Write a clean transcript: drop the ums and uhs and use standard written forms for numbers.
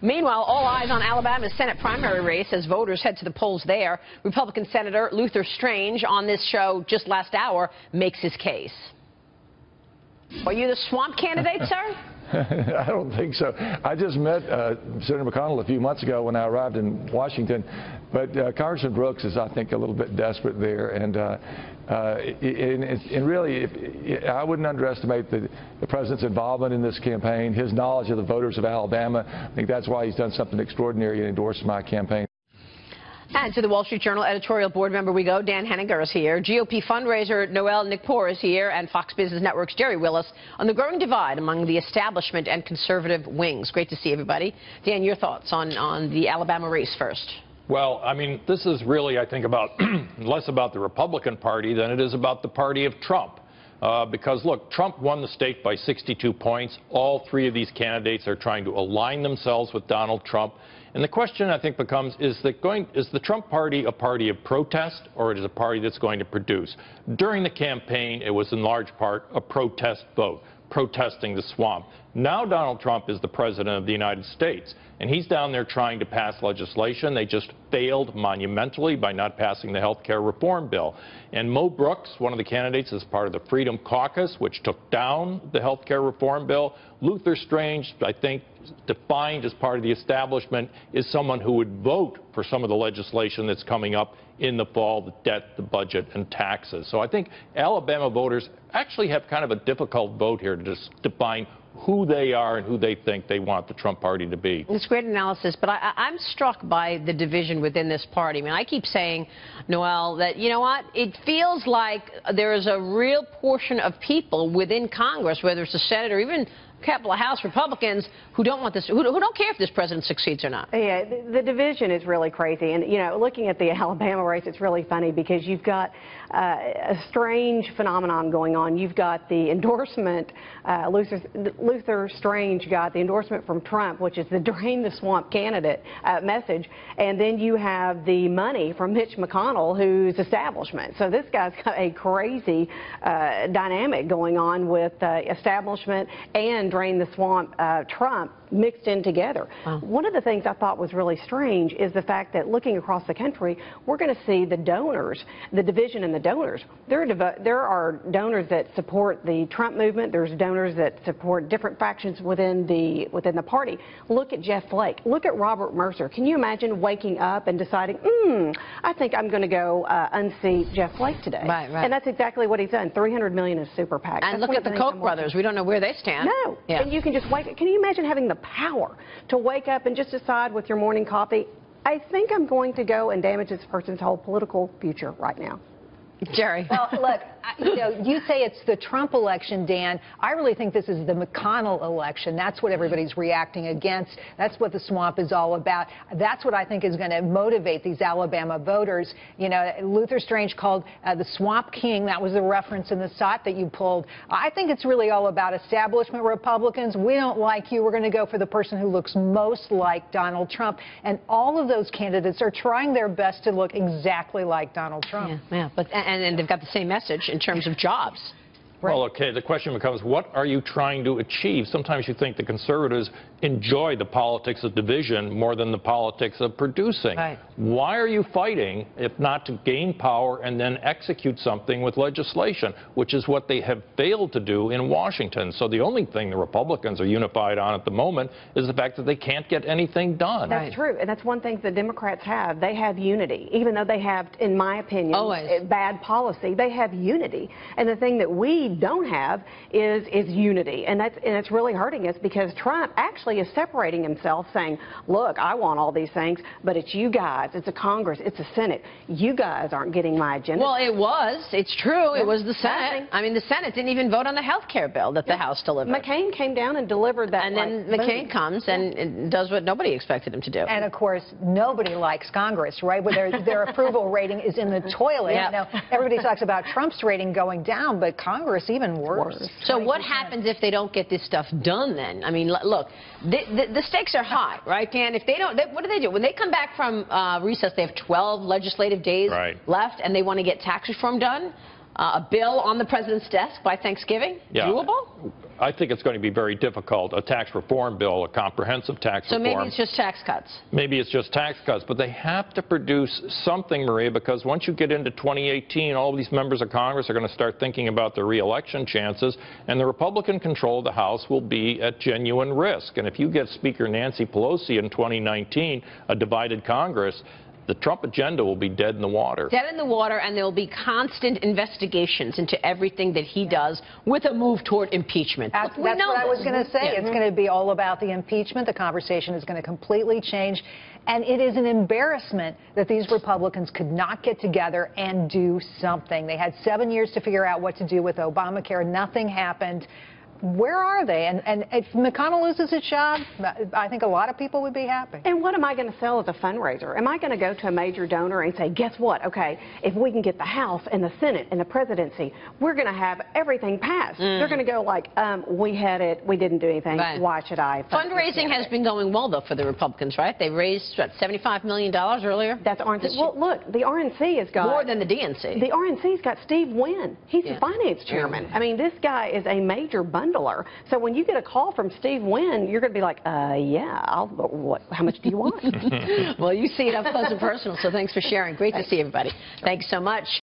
Meanwhile, all eyes on Alabama's Senate primary race as voters head to the polls there. Republican Senator Luther Strange on this show just last hour makes his case. Are you the swamp candidate, sir? I don't think so. I just met Senator McConnell a few months ago when I arrived in Washington, but Congressman Brooks is, I think, a little bit desperate there, and really, I wouldn't underestimate the president's involvement in this campaign, his knowledge of the voters of Alabama. I think that's why he's done something extraordinary and endorsed my campaign. And to the Wall Street Journal editorial board member we go. Dan Henninger is here. GOP fundraiser Noelle Nikpour is here. And Fox Business Network's Gerri Willis on the growing divide among the establishment and conservative wings. Great to see everybody. Dan, your thoughts on the Alabama race first. Well, I mean, this is really, I think, about less about the Republican Party than it is about the party of Trump. Because, look, Trump won the state by 62 points. All three of these candidates are trying to align themselves with Donald Trump. And the question, I think, becomes, is the Trump party a party of protest, or is it a party that's going to produce? During the campaign, it was in large part a protest vote, protesting the swamp. Now Donald Trump is the president of the United States, and he's down there trying to pass legislation. They just failed monumentally by not passing the health care reform bill. And Mo Brooks, one of the candidates, is part of the Freedom Caucus, which took down the health care reform bill. Luther Strange, I think, defined as part of the establishment, is someone who would vote for some of the legislation that's coming up in the fall, the debt, the budget, and taxes. So I think Alabama voters actually have kind of a difficult vote here to just define who they are and who they think they want the Trump party to be. It's great analysis, but I'm struck by the division within this party. I mean, I keep saying, Noelle, that, you know what, it feels like there is a real portion of people within Congress, whether it's the Senate or even a couple of House Republicans, who don't want this, who don't care if this president succeeds or not. Yeah, the division is really crazy. And, you know, looking at the Alabama race, it's really funny because you've got a strange phenomenon going on. You've got the endorsement, Luther Strange got the endorsement from Trump, which is the drain the swamp candidate message. And then you have the money from Mitch McConnell, who's establishment. So this guy's got a crazy dynamic going on with establishment and drain the swamp Trump mixed in together. Wow. One of the things I thought was really strange is the fact that looking across the country, we're going to see the donors, the division in the donors. There are donors that support the Trump movement. There's donors that support different factions within the party. Look at Jeff Flake. Look at Robert Mercer. Can you imagine waking up and deciding, I think I'm going to go unseat Jeff Flake today? Right. And that's exactly what he's done. $300 million is super PAC. And look at the Koch brothers. We don't know where they stand. No. Yeah. And you can just wake. Can you imagine having the power to wake up and just decide with your morning coffee, I think I'm going to go and damage this person's whole political future right now? Gerri. Well, look, you know, you say it's the Trump election, Dan. I really think this is the McConnell election. That's what everybody's reacting against. That's what the swamp is all about. That's what I think is going to motivate these Alabama voters. You know, Luther Strange called the swamp king. That was the reference in the SOT that you pulled. I think it's really all about establishment Republicans. We don't like you. We're going to go for the person who looks most like Donald Trump. And all of those candidates are trying their best to look exactly like Donald Trump. Yeah, but and they've got the same message in terms of jobs. Right. Well, okay, the question becomes, what are you trying to achieve? Sometimes you think the conservatives enjoy the politics of division more than the politics of producing. Right. Why are you fighting if not to gain power and then execute something with legislation, which is what they have failed to do in Washington? So the only thing the Republicans are unified on at the moment is the fact that they can't get anything done. That's true, and that's one thing the Democrats have. They have unity, even though they have, in my opinion, bad policy. They have unity, and the thing that we don't have is unity, and it's really hurting us because Trump actually is separating himself, saying, look, I want all these things, but it's you guys, it's a Congress, it's a Senate. You guys aren't getting my agenda. Well, it's true. It was the Senate. I mean, the Senate didn't even vote on the health care bill that the House delivered. McCain came down and delivered that. And then McCain comes and does what nobody expected him to do. And of course, nobody likes Congress, right? Where their approval rating is in the toilet. Yep. You know, everybody talks about Trump's rating going down, but Congress even worse. So what happens if they don't get this stuff done then? I mean, look, the stakes are high, right, Dan? If they don't, what do? When they come back from recess, they have 12 legislative days left, and they want to get tax reform done. A bill on the president's desk by Thanksgiving? Yeah. Doable? I think it's going to be very difficult. A tax reform bill, a comprehensive tax So reform. maybe it's just tax cuts. Maybe it's just tax cuts, but they have to produce something, Maria, because once you get into 2018, all of these members of Congress are going to start thinking about their re-election chances, and the Republican control of the House will be at genuine risk. And if you get Speaker Nancy Pelosi in 2019, a divided Congress, the Trump agenda will be dead in the water. Dead in the water, and there will be constant investigations into everything that he does with a move toward impeachment. That's what I was going to say. It's going to be all about the impeachment. The conversation is going to completely change. And it is an embarrassment that these Republicans could not get together and do something. They had 7 years to figure out what to do with Obamacare. Nothing happened. Where are they? And if McConnell loses his job, I think a lot of people would be happy. And what am I going to sell as a fundraiser? Am I going to go to a major donor and say, guess what? Okay, if we can get the House and the Senate and the presidency, we're going to have everything passed. They're going to go like, we had it, we didn't do anything. Right. Why should I? Fundraising has been going well, though, for the Republicans, right? They raised, what, $75 million earlier? That's RNC. Well, look, the RNC has got... More than the DNC. The RNC's got Steve Wynn. He's the finance chairman. I mean, this guy is a major bundler. So when you get a call from Steve Wynn, you're going to be like, yeah, how much do you want? Well, you see it up close and personal, so thanks for sharing. Great to see everybody. Thanks so much.